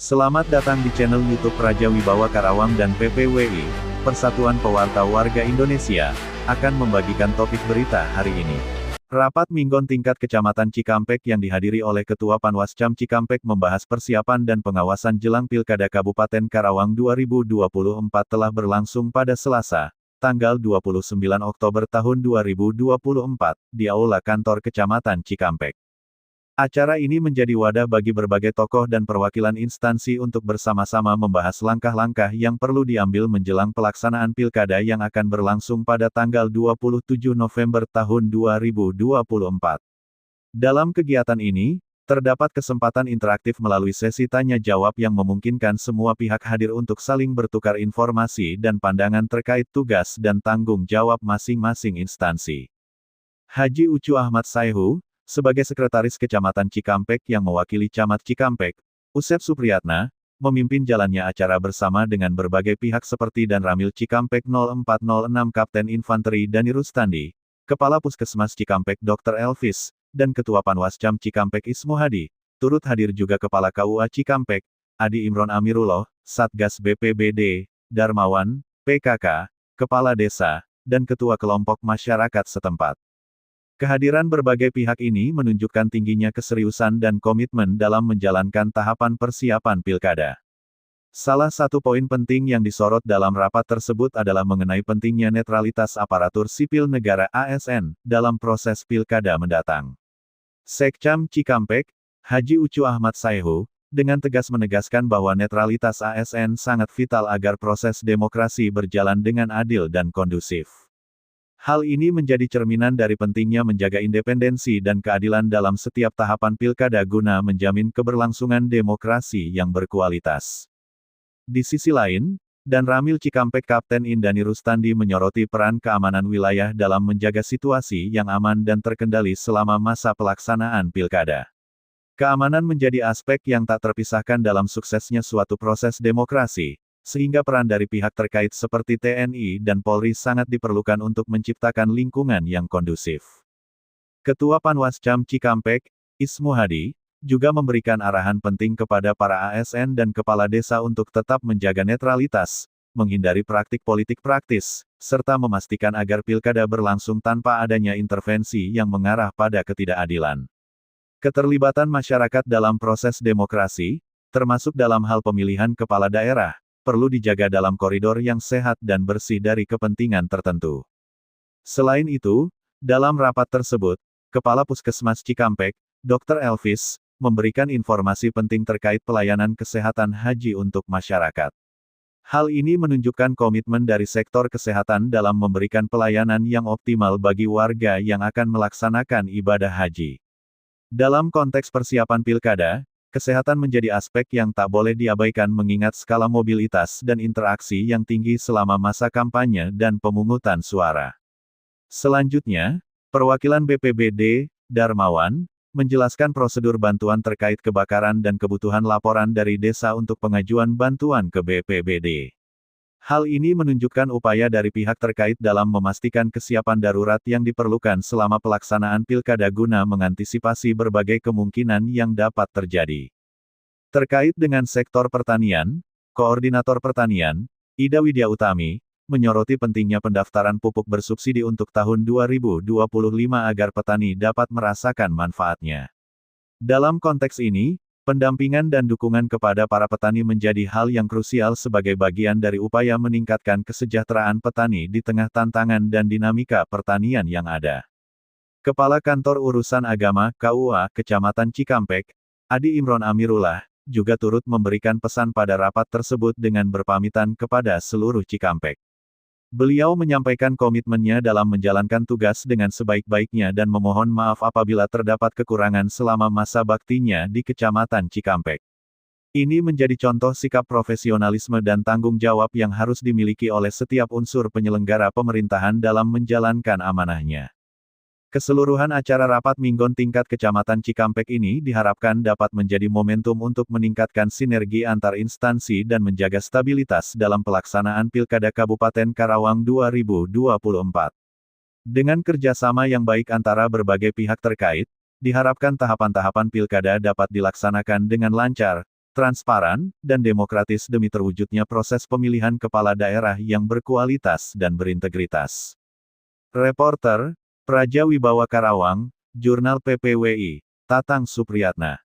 Selamat datang di channel YouTube Raja Wibawa Karawang dan PPWI, Persatuan Pewarta Warga Indonesia, akan membagikan topik berita hari ini. Rapat Minggon tingkat Kecamatan Cikampek yang dihadiri oleh Ketua Panwascam Cikampek membahas persiapan dan pengawasan jelang Pilkada Kabupaten Karawang 2024 telah berlangsung pada Selasa, tanggal 29 Oktober tahun 2024, di Aula Kantor Kecamatan Cikampek. Acara ini menjadi wadah bagi berbagai tokoh dan perwakilan instansi untuk bersama-sama membahas langkah-langkah yang perlu diambil menjelang pelaksanaan pilkada yang akan berlangsung pada tanggal 27 November tahun 2024. Dalam kegiatan ini, terdapat kesempatan interaktif melalui sesi tanya-jawab yang memungkinkan semua pihak hadir untuk saling bertukar informasi dan pandangan terkait tugas dan tanggung jawab masing-masing instansi. Haji Ucu Ahmad Sayhu, sebagai Sekretaris Kecamatan Cikampek yang mewakili Camat Cikampek, Usep Supriyatna, memimpin jalannya acara bersama dengan berbagai pihak seperti Dan Ramil Cikampek 0406 Kapten Infanteri Dani Rustandi, Kepala Puskesmas Cikampek Dr. Elvis, dan Ketua Panwascam Cikampek Ismu Hadi. Turut hadir juga Kepala KUA Cikampek, Adi Imron Amirullah, Satgas BPBD, Darmawan, PKK, Kepala Desa, dan Ketua Kelompok Masyarakat setempat. Kehadiran berbagai pihak ini menunjukkan tingginya keseriusan dan komitmen dalam menjalankan tahapan persiapan pilkada. Salah satu poin penting yang disorot dalam rapat tersebut adalah mengenai pentingnya netralitas aparatur sipil negara ASN dalam proses pilkada mendatang. Sekcam Cikampek, Haji Ucu Ahmad Sayhu, dengan tegas menegaskan bahwa netralitas ASN sangat vital agar proses demokrasi berjalan dengan adil dan kondusif. Hal ini menjadi cerminan dari pentingnya menjaga independensi dan keadilan dalam setiap tahapan pilkada guna menjamin keberlangsungan demokrasi yang berkualitas. Di sisi lain, Dan Ramil Cikampek Kapten Indani Rustandi menyoroti peran keamanan wilayah dalam menjaga situasi yang aman dan terkendali selama masa pelaksanaan pilkada. Keamanan menjadi aspek yang tak terpisahkan dalam suksesnya suatu proses demokrasi, sehingga peran dari pihak terkait seperti TNI dan Polri sangat diperlukan untuk menciptakan lingkungan yang kondusif. Ketua Panwascam Cikampek, Ismu Hadi, juga memberikan arahan penting kepada para ASN dan kepala desa untuk tetap menjaga netralitas, menghindari praktik politik praktis, serta memastikan agar pilkada berlangsung tanpa adanya intervensi yang mengarah pada ketidakadilan. Keterlibatan masyarakat dalam proses demokrasi, termasuk dalam hal pemilihan kepala daerah, perlu dijaga dalam koridor yang sehat dan bersih dari kepentingan tertentu. Selain itu, dalam rapat tersebut, Kepala Puskesmas Cikampek, Dr. Elvis, memberikan informasi penting terkait pelayanan kesehatan haji untuk masyarakat. Hal ini menunjukkan komitmen dari sektor kesehatan dalam memberikan pelayanan yang optimal bagi warga yang akan melaksanakan ibadah haji. Dalam konteks persiapan pilkada, kesehatan menjadi aspek yang tak boleh diabaikan mengingat skala mobilitas dan interaksi yang tinggi selama masa kampanye dan pemungutan suara. Selanjutnya, perwakilan BPBD, Darmawan, menjelaskan prosedur bantuan terkait kebakaran dan kebutuhan laporan dari desa untuk pengajuan bantuan ke BPBD. Hal ini menunjukkan upaya dari pihak terkait dalam memastikan kesiapan darurat yang diperlukan selama pelaksanaan pilkada guna mengantisipasi berbagai kemungkinan yang dapat terjadi. Terkait dengan sektor pertanian, Koordinator Pertanian, Ida Widya Utami, menyoroti pentingnya pendaftaran pupuk bersubsidi untuk tahun 2025 agar petani dapat merasakan manfaatnya. Dalam konteks ini, pendampingan dan dukungan kepada para petani menjadi hal yang krusial sebagai bagian dari upaya meningkatkan kesejahteraan petani di tengah tantangan dan dinamika pertanian yang ada. Kepala Kantor Urusan Agama KUA Kecamatan Cikampek, Adi Imron Amirullah, juga turut memberikan pesan pada rapat tersebut dengan berpamitan kepada seluruh Cikampek. Beliau menyampaikan komitmennya dalam menjalankan tugas dengan sebaik-baiknya dan memohon maaf apabila terdapat kekurangan selama masa baktinya di Kecamatan Cikampek. Ini menjadi contoh sikap profesionalisme dan tanggung jawab yang harus dimiliki oleh setiap unsur penyelenggara pemerintahan dalam menjalankan amanahnya. Keseluruhan acara rapat Minggon tingkat Kecamatan Cikampek ini diharapkan dapat menjadi momentum untuk meningkatkan sinergi antar instansi dan menjaga stabilitas dalam pelaksanaan Pilkada Kabupaten Karawang 2024. Dengan kerjasama yang baik antara berbagai pihak terkait, Diharapkan tahapan-tahapan pilkada dapat dilaksanakan dengan lancar, transparan, dan demokratis demi terwujudnya proses pemilihan kepala daerah yang berkualitas dan berintegritas. Reporter, Praja Wibawa Karawang, Jurnal PPWI, Tatang Supriyatna.